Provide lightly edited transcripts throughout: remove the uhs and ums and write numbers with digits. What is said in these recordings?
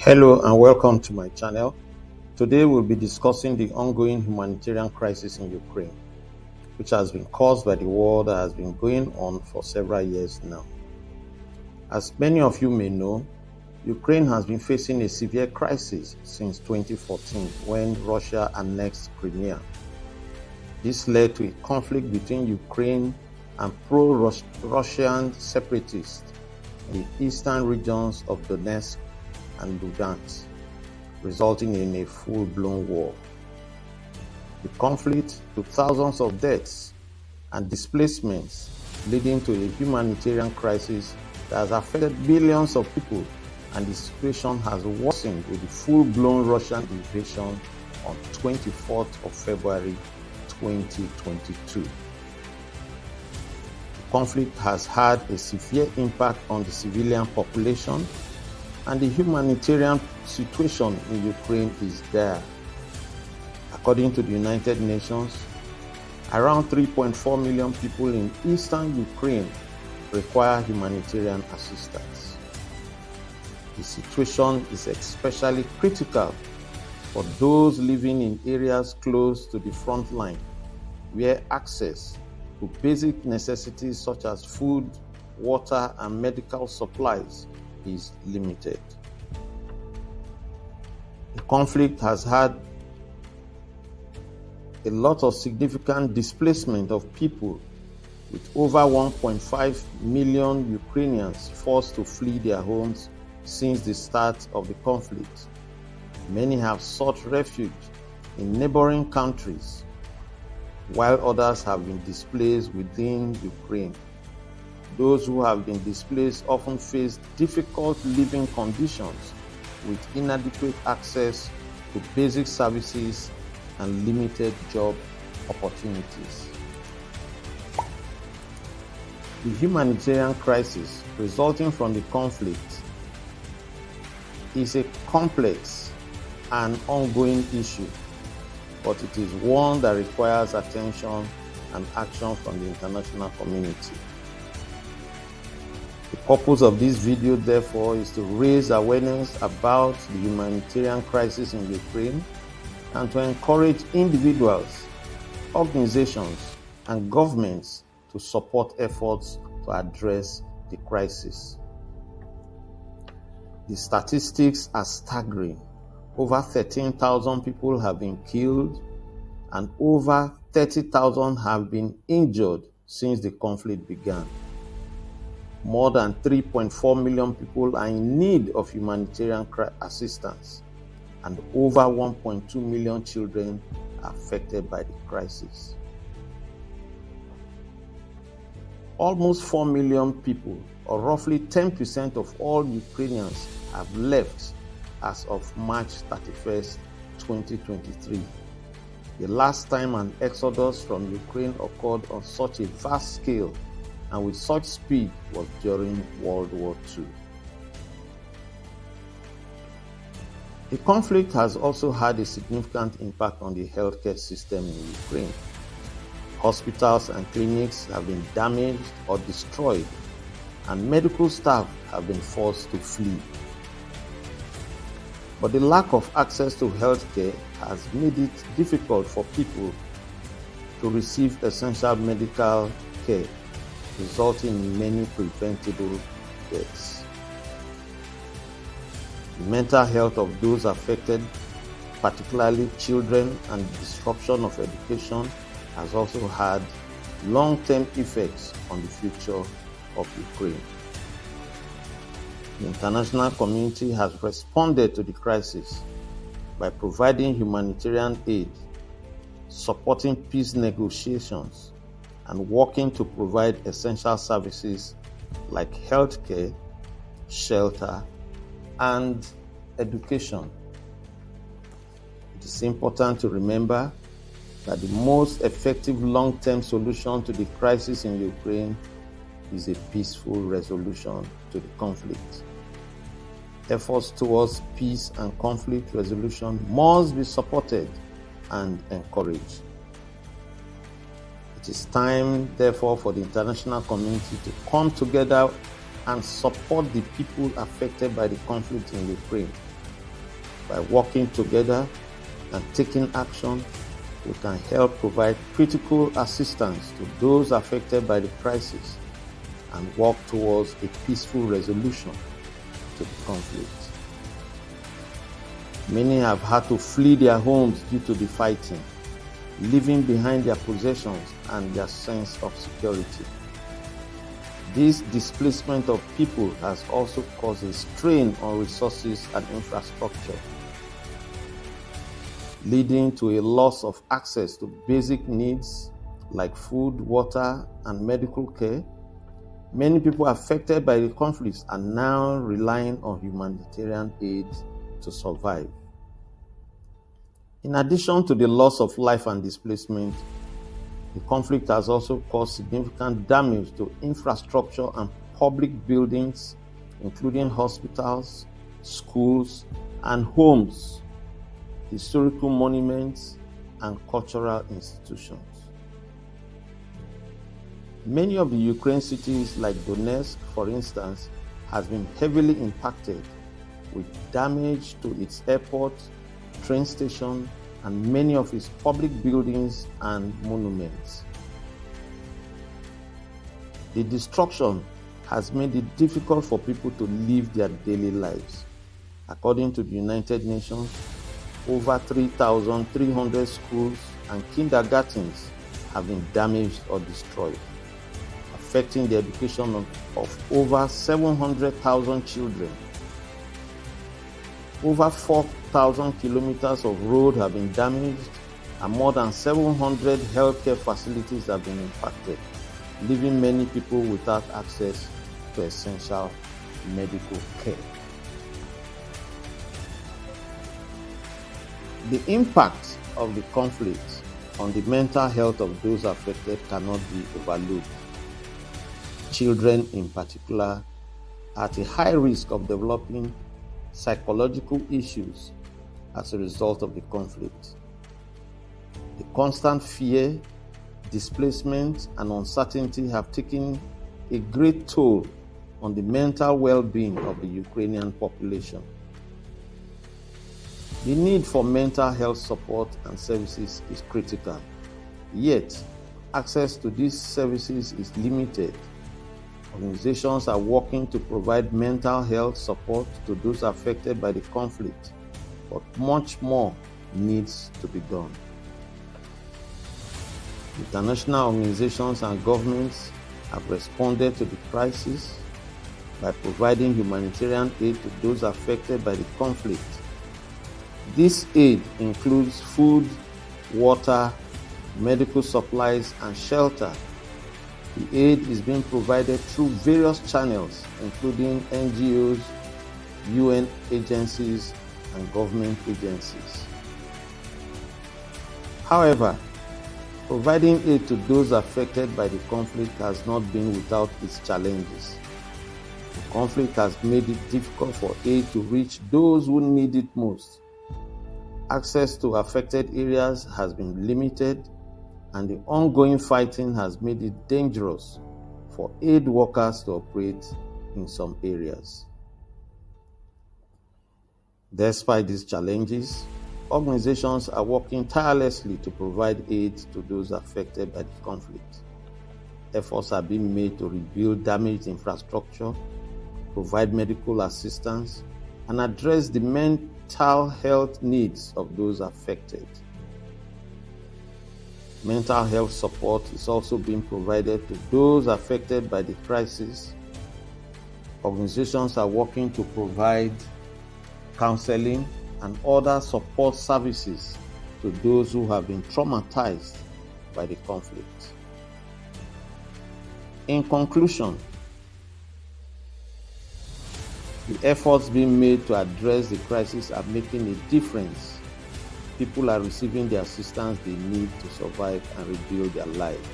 Hello and welcome to my channel. Today we'll be discussing the ongoing humanitarian crisis in Ukraine, which has been caused by the war that has been going on for several years now. As many of you may know, Ukraine has been facing a severe crisis since 2014 when Russia annexed Crimea. This led to a conflict between Ukraine and pro-Russian separatists in the eastern regions of Donetsk and Lugansk, resulting in a full-blown war. The conflict took thousands of deaths and displacements, leading to a humanitarian crisis that has affected billions of people, and the situation has worsened with the full-blown Russian invasion on 24th of February 2022. The conflict has had a severe impact on the civilian population, and the humanitarian situation in Ukraine is dire. According to the United Nations, around 3.4 million people in eastern Ukraine require humanitarian assistance. The situation is especially critical for those living in areas close to the front line, where access to basic necessities such as food, water, and medical supplies is limited. The conflict has had a lot of significant displacement of people, with over 1.5 million Ukrainians forced to flee their homes since the start of the conflict. Many have sought refuge in neighboring countries, while others have been displaced within Ukraine. Those who have been displaced often face difficult living conditions with inadequate access to basic services and limited job opportunities. The humanitarian crisis resulting from the conflict is a complex and ongoing issue, but it is one that requires attention and action from the international community. The purpose of this video, therefore, is to raise awareness about the humanitarian crisis in Ukraine and to encourage individuals, organizations, and governments to support efforts to address the crisis. The statistics are staggering. Over 13,000 people have been killed and over 30,000 have been injured since the conflict began. More than 3.4 million people are in need of humanitarian assistance, and over 1.2 million children are affected by the crisis. Almost 4 million people, or roughly 10% of all Ukrainians, have left as of March 31st, 2023. The last time an exodus from Ukraine occurred on such a vast scale and with such speed was during World War II. The conflict has also had a significant impact on the healthcare system in Ukraine. Hospitals and clinics have been damaged or destroyed, and medical staff have been forced to flee. But the lack of access to healthcare has made it difficult for people to receive essential medical care, resulting in many preventable deaths. The mental health of those affected, particularly children, and the disruption of education has also had long-term effects on the future of Ukraine. The international community has responded to the crisis by providing humanitarian aid, supporting peace negotiations, and working to provide essential services like healthcare, shelter, and education. It is important to remember that the most effective long-term solution to the crisis in Ukraine is a peaceful resolution to the conflict. Efforts towards peace and conflict resolution must be supported and encouraged. It is time, therefore, for the international community to come together and support the people affected by the conflict in Ukraine By working together and taking action, we can help provide critical assistance to those affected by the crisis and work towards a peaceful resolution to the conflict. Many have had to flee their homes due to the fighting, leaving behind their possessions and their sense of security. This displacement of people has also caused a strain on resources and infrastructure, leading to a loss of access to basic needs like food, water, and medical care. Many people affected by the conflicts are now relying on humanitarian aid to survive. In addition to the loss of life and displacement, the conflict has also caused significant damage to infrastructure and public buildings, including hospitals, schools, and homes, historical monuments, and cultural institutions. Many of the Ukraine cities, like Donetsk, for instance, has been heavily impacted, with damage to its airport, train station, and many of its public buildings and monuments. The destruction has made it difficult for people to live their daily lives. According to the United Nations, over 3,300 schools and kindergartens have been damaged or destroyed, affecting the education of over 700,000 children. Over 4,000 kilometers of road have been damaged, and more than 700 healthcare facilities have been impacted, leaving many people without access to essential medical care. The impact of the conflict on the mental health of those affected cannot be overlooked. Children, in particular, are at a high risk of developing psychological issues as a result of the conflict. The constant fear, displacement, and uncertainty have taken a great toll on the mental well-being of the Ukrainian population. The need for mental health support and services is critical, yet access to these services is limited. Organizations are working to provide mental health support to those affected by the conflict, but much more needs to be done. International organizations and governments have responded to the crisis by providing humanitarian aid to those affected by the conflict. This aid includes food, water, medical supplies, and shelter. The aid is being provided through various channels, including NGOs, UN agencies, and government agencies. However, providing aid to those affected by the conflict has not been without its challenges. The conflict has made it difficult for aid to reach those who need it most. Access to affected areas has been limited, and the ongoing fighting has made it dangerous for aid workers to operate in some areas. Despite these challenges, organizations are working tirelessly to provide aid to those affected by the conflict. Efforts are being made to rebuild damaged infrastructure, provide medical assistance, and address the mental health needs of those affected. Mental health support is also being provided to those affected by the crisis. Organizations are working to provide counseling and other support services to those who have been traumatized by the conflict. In conclusion, the efforts being made to address the crisis are making a difference. People are receiving the assistance they need to survive and rebuild their lives.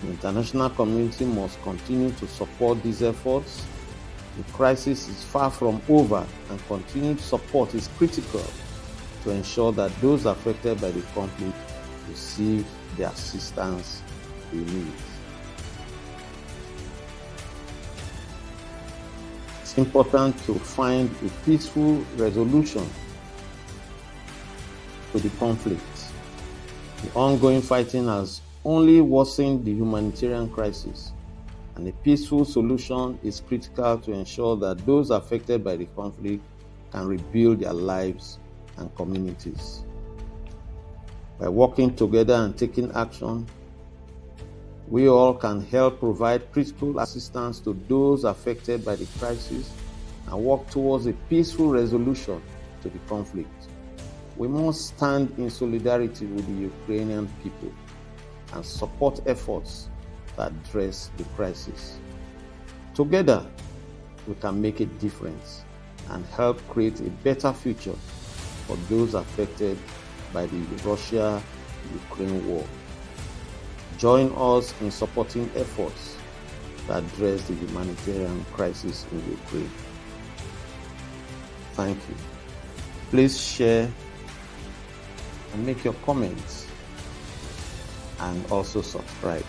The international community must continue to support these efforts. The crisis is far from over, and continued support is critical to ensure that those affected by the conflict receive the assistance they need. It's important to find a peaceful resolution to the conflict. The ongoing fighting has only worsened the humanitarian crisis, and a peaceful solution is critical to ensure that those affected by the conflict can rebuild their lives and communities. By working together and taking action, we all can help provide critical assistance to those affected by the crisis and work towards a peaceful resolution to the conflict. We must stand in solidarity with the Ukrainian people and support efforts that address the crisis. Together, we can make a difference and help create a better future for those affected by the Russia-Ukraine war. Join us in supporting efforts that address the humanitarian crisis in Ukraine. Thank you. Please share and make your comments, and also subscribe.